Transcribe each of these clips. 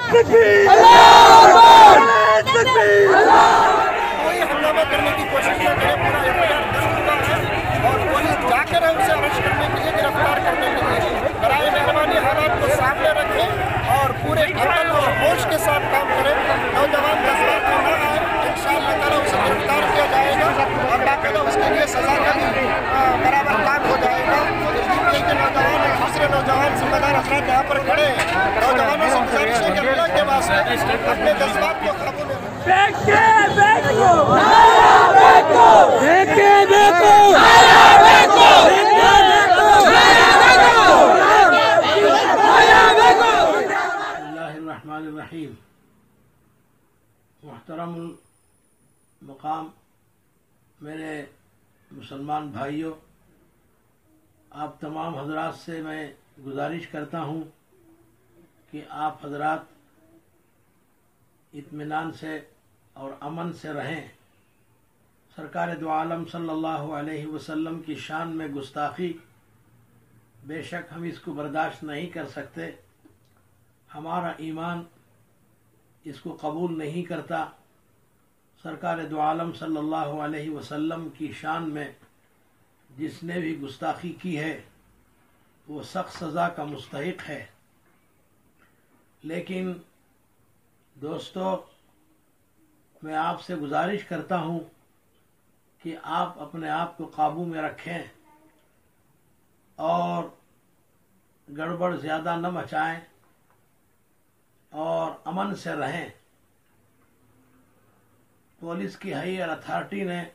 कोई हंगामा करने की कोशिश न करे, पूरा एफआईआर दर्ज हुआ है और पुलिस जाकर है उसे अरेस्ट करने के लिए, गिरफ्तार करने के लिए। बराए मेहरबानी हालात को सामने रखें और पूरे अकल और होश के साथ काम करें। नौजवान जज्बात में न आए, इंशाअल्लाह ताला उसे गिरफ्तार किया जाएगा और बाकायदा उसके लिए सजा का भी बराबर काम हो जाएगा। DPI के नौजवान और दूसरे नौजवान जिम्मेदार अफराद यहाँ पर खड़े हैं। नौजवानों से गुजारिश है कि अल्लाह के वास्ते अपने जज्बात को काबू में बिस्मिल्लाहिर्रहमानिर्रहीम। मुहतरम मकाम मेरे मुसलमान भाइयों, आप तमाम हजरात से मैं गुजारिश करता हूँ कि आप हजरात इत्मीनान से और अमन से रहें। सरकार दो आलम सल्लल्लाहु अलैहि वसल्लम की शान में गुस्ताखी, बेशक हम इसको बर्दाश्त नहीं कर सकते। हमारा ईमान इसको कबूल नहीं करता। सरकार दो आलम सल्लल्लाहु अलैहि वसल्लम की शान में जिसने भी गुस्ताखी की है वो सख्त सज़ा का मुस्तहिक है। लेकिन दोस्तों, मैं आपसे गुजारिश करता हूँ कि आप अपने आप को काबू में रखें और गड़बड़ ज़्यादा न मचाएं और अमन से रहें। पुलिस की हायर अथॉरिटी ने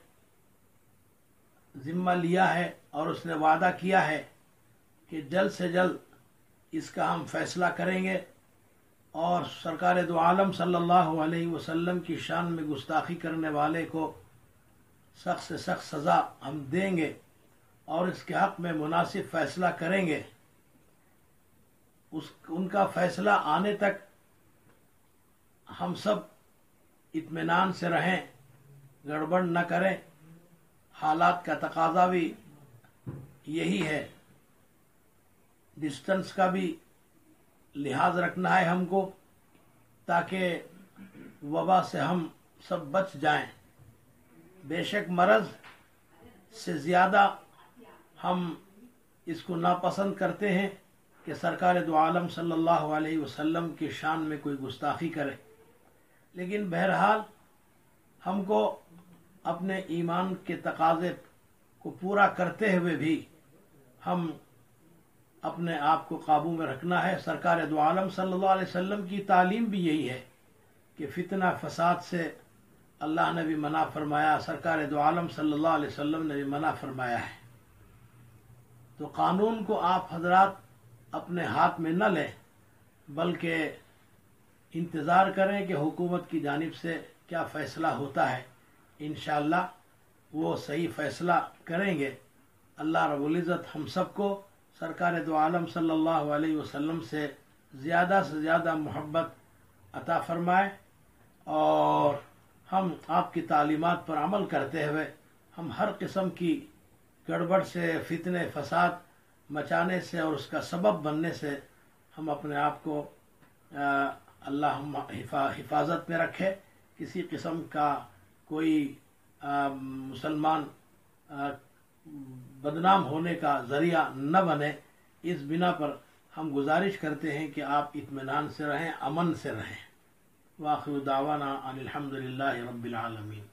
जिम्मा लिया है और उसने वादा किया है कि जल्द से जल्द इसका हम फैसला करेंगे और सरकार दो आलम सल्लल्लाहु अलैहि वसल्लम की शान में गुस्ताखी करने वाले को सख्त से सख्त सज़ा हम देंगे और इसके हक़ में मुनासिब फैसला करेंगे। उनका फैसला आने तक हम सब इत्मीनान से रहें, गड़बड़ न करें। हालात का तकाजा भी यही है। डिस्टेंस का भी लिहाज रखना है हमको ताकि वबा से हम सब बच जाएं। बेशक मर्ज़ से ज़्यादा हम इसको नापसंद करते हैं कि सरकार दो आलम सल्लल्लाहु अलैहि वसल्लम की शान में कोई गुस्ताखी करे, लेकिन बहरहाल हमको अपने ईमान के तकाज़े को पूरा करते हुए भी हम अपने आप को काबू में रखना है। सरकार दो आलम सल्लल्लाहु अलैहि वसल्लम की तालीम भी यही है कि फितना फसाद से अल्लाह ने भी मना फरमाया, सरकार दो आलम सल्लल्लाहु अलैहि वसल्लम ने भी मना फरमाया है। तो कानून को आप हजरात अपने हाथ में न लें, बल्कि इंतज़ार करें कि हुकूमत की जानिब से क्या फ़ैसला होता है। इंशाअल्लाह वो सही फ़ैसला करेंगे। अल्लाह रब्बुल इज़्ज़त हम सबको सरकार दो आलम सल्लल्लाहु अलैहि वसल्लम से ज़्यादा मोहब्बत अता फरमाए और हम आपकी तालीमात पर अमल करते हुए हम हर किस्म की गड़बड़ से, फितने फसाद मचाने से और उसका सबब बनने से हम अपने आप को अल्लाह हिफाजत में रखे। किसी किस्म का कोई मुसलमान बदनाम होने का ज़रिया न बने, इस बिना पर हम गुजारिश करते हैं कि आप इत्मीनान से रहें, अमन से रहें। वाखिर दावाना अनिल हम्दुलिल्लाहि रब्बिल आलमीन।